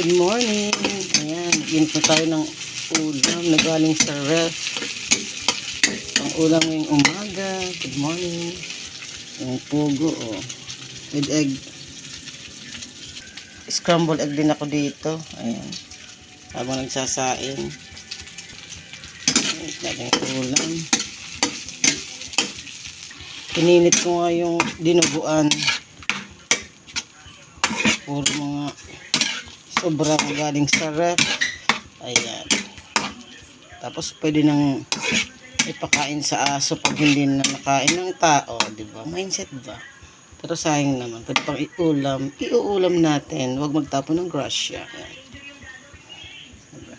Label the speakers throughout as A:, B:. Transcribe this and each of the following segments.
A: Good morning. Ayan, init na tayo ng ulam na galing sa ref. Ang ulam ngayong umaga. Good morning. Yung pugo, oh. With egg. Scrambled egg din ako dito. Ayan. Habang nagsasain. Ayan, dating ulam. Pininit ko nga yung dinuguan. Puro mga sobrang galing sa ref. Ayan. Tapos pwede nang ipakain sa aso pag hindi na nakain ng tao, di ba? Mindset ba? Pero sayang naman, pwede pang iulam. Iuulam natin, huwag magtapon ng grasya. Ayan. Diba?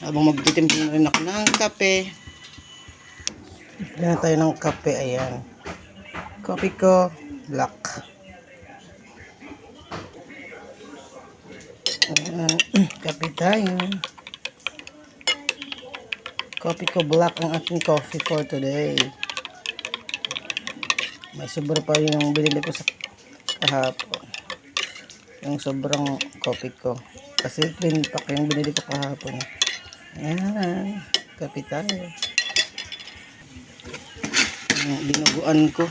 A: Habang magtitimpla na rin ako ng kape. Timpla na tayo ng kape, ayan. Coffee ko, black. Kape tayo. Coffee ko black ang aking coffee for today. May sobra pa yung binili ko sa kahapon. Yung sobrang coffee ko. Kasi plain pack yung binili ko kahapon. Ayan. Kape tayo. Yung dinuguan ko.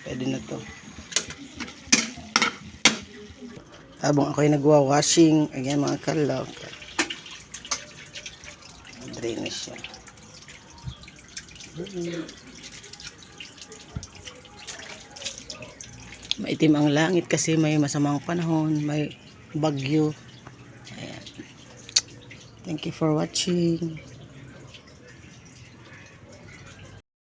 A: Pwede na to. Habang ako'y nagwa-washing, ayan mga kalok. Drain na siya. Maitim ang langit kasi may masamang panahon, may bagyo. Ayan. Thank you for watching.